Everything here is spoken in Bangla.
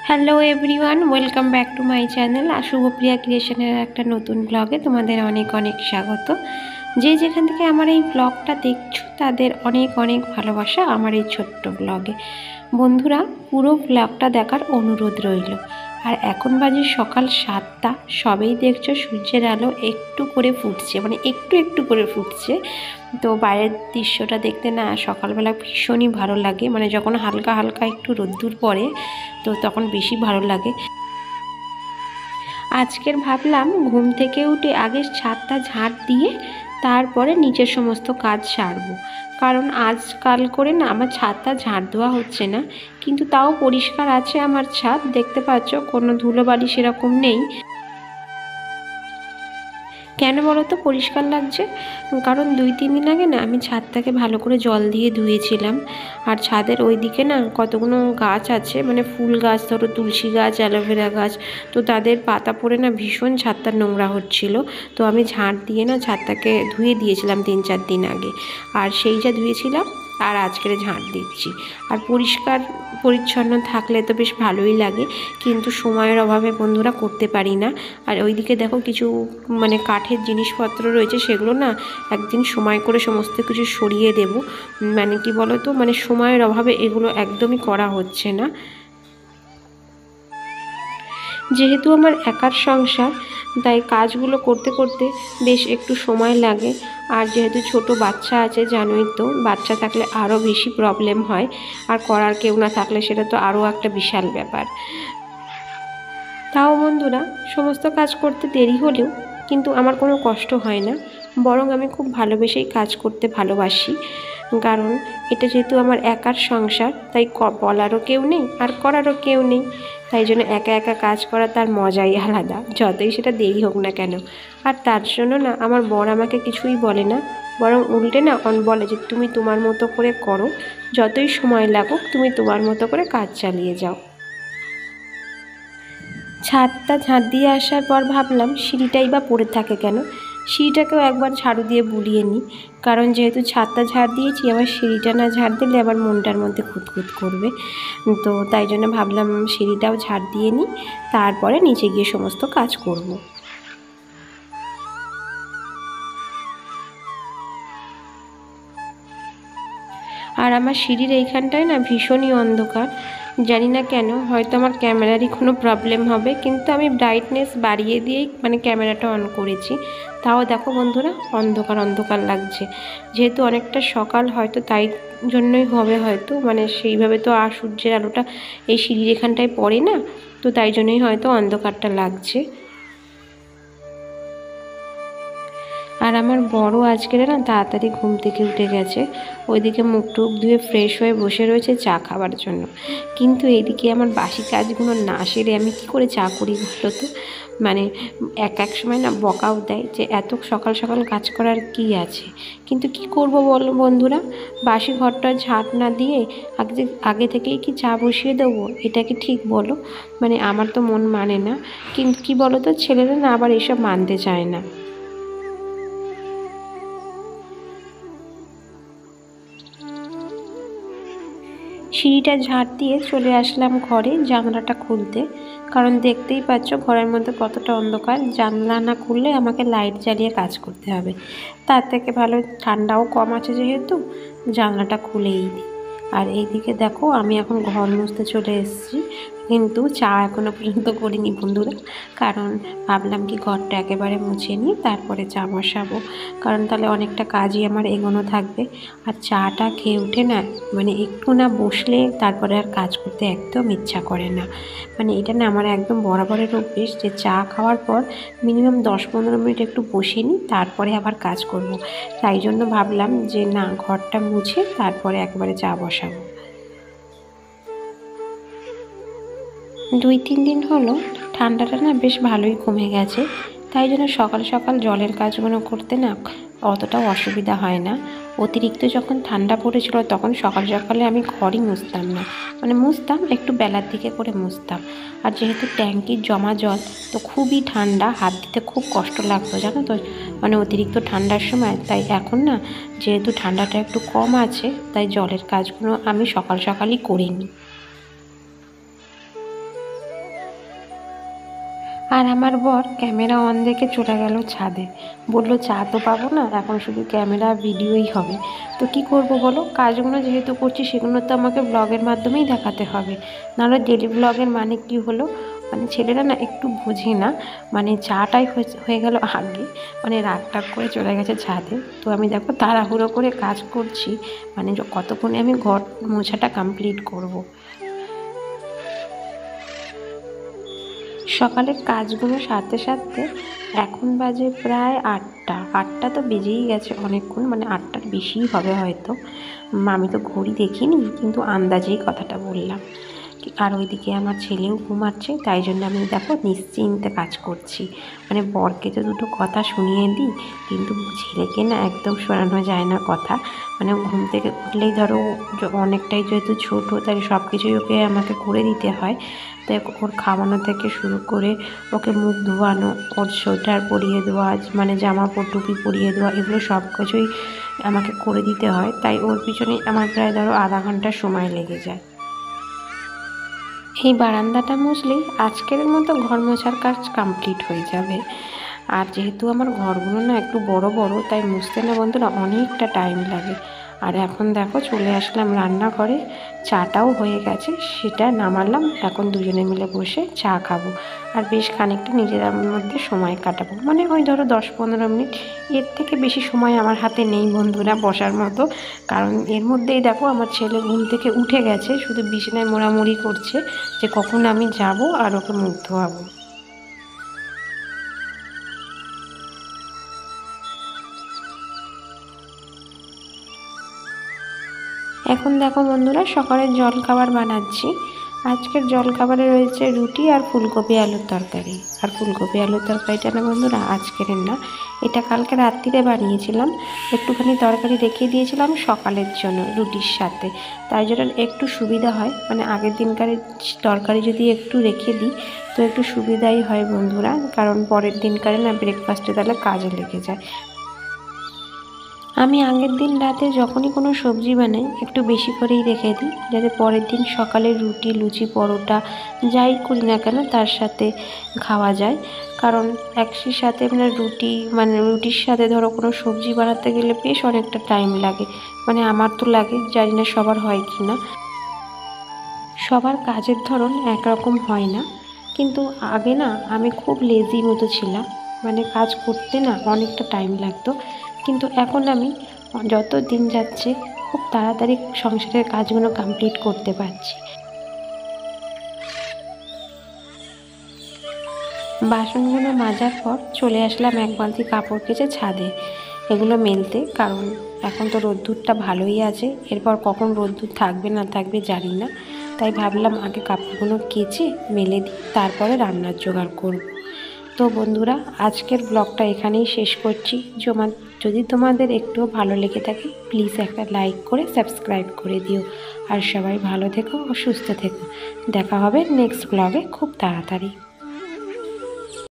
Hello everyone, welcome back to my channel Shubhapriya ক্রিয়েশনের একটা নতুন ব্লগে তোমাদের অনেক অনেক স্বাগত। যে যেখান থেকে আমার এই ব্লগটা দেখছো তাদের অনেক অনেক ভালোবাসা আমার এই ছোট্ট ব্লগে। বন্ধুরা, পুরো ব্লগটা দেখার অনুরোধ রইল। আর এখন বাজে সকাল 7টা, সবেই দেখছো সূর্যের আলো একটু করে ফুটছে, মানে একটু একটু করে ফুটছে। তো বাইরের দৃশ্যটা দেখতে না সকালবেলা ভীষণই ভালো লাগে, মানে যখন হালকা হালকা একটু রোদ্দুর পড়ে তো তখন বেশি ভালো লাগে। আজকের ভাবলাম ঘুম থেকে উঠে আগে ছাদটা ঝাঁট দিয়ে তারপরে নিচের সমস্ত কাজ সারবো, কারণ আজকাল করে না আমার ছাদটা ঝাঁট দেওয়া হচ্ছে না, কিন্তু তাও পরিষ্কার আছে আমার ছাদ, দেখতে পাচ্ছ কোনো ধুলোবালি সেরকম নেই। কেন বলো তো পরিষ্কার লাগছে? কারণ 2-3 দিন আগে না আমি ছাদটাকে ভালো করে জল দিয়ে ধুয়েছিলাম। আর ছাদের ওই দিকে না কতগুলো গাছ আছে, মানে ফুল গাছ, ধরো তুলসী গাছ, অ্যালোভেরা গাছ, তো তাদের পাতা পড়ে না ভীষণ ছাদটা নোংরা হচ্ছিল। তো আমি ঝাঁট দিয়ে না ছাদটাকে ধুয়ে দিয়েছিলাম 3-4 দিন আগে, আর সেই যা ধুয়েছিলাম আর আজকের ঝাঁট দিচ্ছি। আর পরিষ্কার পরিচ্ছন্ন থাকলে তো বেশ ভালোই লাগে, কিন্তু সময়ের অভাবে বন্ধুরা করতে পারি না। আর ওইদিকে দেখো কিছু মানে কাঠের জিনিসপত্র রয়েছে, সেগুলো না একদিন সময় করে সমস্ত কিছু সরিয়ে দেব। মানে কি বলো তো, মানে সময়ের অভাবে এগুলো একদমই করা হচ্ছে না। যেহেতু আমার একার সংসার, তাই কাজগুলো করতে করতে বেশ একটু সময় লাগে। আর যেহেতু ছোট বাচ্চা আছে, জানোই তো, বাচ্চা থাকলে আরও বেশি প্রবলেম হয়, আর করার কেউ না থাকলে সেটা তো আরও একটা বিশাল ব্যাপার। তাও বন্ধুরা, সমস্ত কাজ করতে দেরি হলেও কিন্তু আমার কোনো কষ্ট হয় না, বরং আমি খুব ভালোবেসেই কাজ করতে ভালোবাসি। কারণ এটা যেহেতু আমার একার সংসার, তাই বলারও কেউ নেই আর করারও কেউ নেই, তাই জন্য একা একা কাজ করা তার মজাই আলাদা, যতই সেটা দেরি হোক না কেন। আর তার জন্য না আমার বর আমাকে কিছুই বলে না, বরং উল্টে না বলে যে তুমি তোমার মতো করে করো, যতই সময় লাগুক তুমি তোমার মতো করে কাজ চালিয়ে যাও। ছাদটা ঝাঁট দিয়ে আসার পর ভাবলাম সিঁড়িটাই বা পড়ে থাকে কেন, সিঁড়িটাকেও একবার ঝাড়ু দিয়ে বুলিয়ে নিই। কারণ যেহেতু ছাদটা ঝাড় দিয়েছি, আবার সিঁড়িটা না ঝাড় দিলে আবার মনটার মধ্যে খুঁতখুত করবে। তো তাই জন্য ভাবলাম সিঁড়িটাও ঝাড় দিয়ে নিই, তারপরে নিচে গিয়ে সমস্ত কাজ করব। আর আমার সিঁড়ির এইখানটায় না ভীষণই অন্ধকার, জানি না কেন, হয়তো আমার ক্যামেরারই কোনো প্রবলেম হবে, কিন্তু আমি ব্রাইটনেস বাড়িয়ে দিয়েই মানে ক্যামেরাটা অন করেছি, তাও দেখো বন্ধুরা অন্ধকার অন্ধকার লাগছে। যেহেতু অনেকটা সকাল, হয়তো তাই জন্যই হবে, হয়তো মানে সেইভাবে তো আর সূর্যের আলোটা এই সিঁড়ির এখানটায় পড়ে না, তো তাই জন্যই হয়তো অন্ধকারটা লাগছে। আর আমার বড় আজকের না তাড়াতাড়ি ঘুম থেকে উঠে গেছে, ওইদিকে মুখ টুক ধুয়ে ফ্রেশ হয়ে বসে রয়েছে চা খাবার জন্য। কিন্তু এইদিকে আমার বাসি কাজগুলো না সেরে আমি কি করে চা করি বলো তো? মানে এক এক সময় না বকাও দেয় যে এত সকাল সকাল কাজ করার কি আছে, কিন্তু কি করব বলো বন্ধুরা, বাসি ঘরটা ঝাঁট না দিয়ে আগে থেকেই কি চা বসিয়ে দেবো? এটা কি ঠিক বলো? মানে আমার তো মন মানে না, কিন্তু কি বলো তো, ছেলেরা না আবার এসব মানতে চায় না। সিঁড়িটা ঝাঁট দিয়ে চলে আসলাম ঘরে জানলাটা খুলতে, কারণ দেখতেই পাচ্ছ ঘরের মধ্যে কতটা অন্ধকার, জানলা না খুললে আমাকে লাইট জ্বালিয়ে কাজ করতে হবে। তার থেকে ভালো ঠান্ডাও কম আছে যেহেতু, জানলাটা খুলেই দিই। আর এইদিকে দেখো আমি এখন ঘর মুছতে চলে এসেছি, কিন্তু চা এখনও পর্যন্ত করিনি বন্ধুরা, কারণ ভাবলাম কি ঘরটা একেবারে মুছে নিই তারপরে চা বসাবো, কারণ তাহলে অনেকটা কাজই আমার এগোনো থাকবে। আর চাটা খেয়ে উঠে না মানে একটু না বসলে তারপরে আর কাজ করতে একদম ইচ্ছা করে না। মানে এটা না আমার একদম বরাবরের অভ্যেস যে চা খাওয়ার পর মিনিমাম 10-15 মিনিট একটু বসে নিই, তারপরে আবার কাজ করব। তাই জন্য ভাবলাম যে না, ঘরটা মুছে তারপরে একেবারে চা বসাবো। 2-3 দিন হলো ঠান্ডাটা না বেশ ভালোই কমে গেছে, তাই জন্য সকাল সকাল জলের কাজগুলো করতে না অতটাও অসুবিধা হয় না। অতিরিক্ত যখন ঠান্ডা পড়েছিল তখন সকাল সকালে আমি ঘরই মুছতাম না, মানে মুছতাম একটু বেলার দিকে করে মুছতাম। আর যেহেতু ট্যাঙ্কির জমা জল, তো খুবই ঠান্ডা, হাত দিতে খুব কষ্ট লাগতো জানো তো, মানে অতিরিক্ত ঠান্ডার সময়। তাই এখন না যেহেতু ঠান্ডাটা একটু কম আছে, তাই জলের কাজগুলো আমি সকাল সকালই করে নিই। আর আমার বর ক্যামেরা অন দেখে চলে গেল ছাদে, বললো চা তো পাবো না, এখন শুধু ক্যামেরা ভিডিওই হবে। তো কি করব বলো, কাজগুলো যেহেতু করছি সেগুলো তো আমাকে ব্লগের মাধ্যমেই দেখাতে হবে, নাহলে ডেলি ব্লগের মানে কি হলো, মানে ছেলেরা না একটু বোঝে না, মানে চাটাই হয়ে গেল আগে, মানে রাগ টাগ করে চলে গেছে ছাদে। তো আমি দেখো তাড়াহুড়ো করে কাজ করছি, মানে কতক্ষণে আমি ঘর মোছাটা কমপ্লিট করব। সকালের কাজগুলো সারতে সারতে এখন বাজে প্রায় 8টা তো বেজেই গেছে অনেকক্ষণ, মানে 8টার বেশিই হবে হয়তো। আমি তো ঘড়ি দেখিনি, কিন্তু আন্দাজেই কথাটা বললাম। আর ওইদিকে আমার ছেলেও ঘুমাচ্ছে, তাই জন্য আমি দেখো নিশ্চিন্তে কাজ করছি। মানে বরকে তো দুটো কথা শুনিয়ে দিই, কিন্তু ছেলেকে না একদম শোনানো যায় না কথা। মানে ঘুম থেকে উঠলেই ধরো অনেকটাই যেহেতু ছোটো, তাই সব কিছুই ওকে আমাকে করে দিতে হয়। তাই ওর খাওয়ানো থেকে শুরু করে ওকে মুখ ধোয়ানো, ওর সোয়েটার পরিয়ে দেওয়া, মানে জামা টুপি পরিয়ে দেওয়া, এগুলো সব কিছুই আমাকে করে দিতে হয়। তাই ওর পিছনে আমার প্রায় ধরো আধা ঘন্টা সময় লেগে যায়। এই বারান্দাটা মুছলেই আজকের মতো ঘর মোছার কাজ কমপ্লিট হয়ে যাবে। আর যেহেতু আমার ঘরগুলো না একটু বড় বড়, তাই মুছতে না বন্ধুরা অনেকটা টাইম লাগে। আর এখন দেখো চলে আসলাম রান্নাঘরে, চাটাও হয়ে গেছে, সেটা নামালাম। এখন দুজনে মিলে বসে চা খাবো আর বেশ খানিকটা নিজেদের মধ্যে সময় কাটাবো, মানে ওই ধরো 10-15 মিনিট। এর থেকে বেশি সময় আমার হাতে নেই বন্ধুরা বসার মতো, কারণ এর মধ্যেই দেখো আমার ছেলে ঘুম থেকে উঠে গেছে, শুধু বিছানায় মোড়ামুড়ি করছে যে কখন আমি যাব আর ওকে মুখ ধোয়াবো। এখন দেখো বন্ধুরা সকালের জলখাবার বানাচ্ছি। আজকের জলখাবারে রয়েছে রুটি আর ফুলকপি আলুর তরকারি। আর ফুলকপি আলুর তরকারিটা না বন্ধুরা আজকের না, এটা কালকে রাত্রিরে বানিয়েছিলাম। একটুখানি তরকারি রেখে দিয়েছিলাম সকালের জন্য রুটির সাথে, তাই জন্য একটু সুবিধা হয়। মানে আগের দিনকার তরকারি যদি একটু রেখে দিই তো একটু সুবিধাই হয় বন্ধুরা, কারণ পরের দিনকারে না ব্রেকফাস্টে তাহলে কাজে লেগে যায়। আমি আগের দিন রাতে যখনই কোনো সবজি বানাই একটু বেশি করেই রেখে দিই, যাতে পরের দিন সকালে রুটি, লুচি, পরোটা যাই করি না কেন তার সাথে খাওয়া যায়। কারণ একই সাথে মানে রুটির সাথে ধরো কোনো সবজি বানাতে গেলে বেশ অনেকটা টাইম লাগে, মানে আমার তো লাগে, জানি না সবার হয় কি না। সবার কাজের ধরন একরকম হয় না, কিন্তু আগে না আমি খুব লেজি মতো ছিলাম, মানে কাজ করতে না অনেকটা টাইম লাগতো। কিন্তু এখন আমি যত দিন যাচ্ছে খুব তাড়াতাড়ি সংসারের কাজগুলো কমপ্লিট করতে পারছি। বাসনগুলো মাজার পর চলে আসলাম এক বালতি কাপড় কেচে ছাদে এগুলো মেলতে, কারণ এখন তো রোদ্দুরটা ভালোই আছে, এরপর কখন রোদ্দুর থাকবে না থাকবে জানি না। তাই ভাবলাম আগে কাপড়গুলো কেচে মেলে দিই, তারপরে রান্নার জোগাড় করব। তো বন্ধুরা আজকের ব্লগটা এখানেই শেষ করছি। যদি তোমাদের একটুও ভালো লেগে থাকে প্লিজ একটা লাইক করে সাবস্ক্রাইব করে দিও। আর সবাই ভালো থেকো ও সুস্থ থেকো। দেখা হবে নেক্সট ব্লগে খুব তাড়াতাড়ি।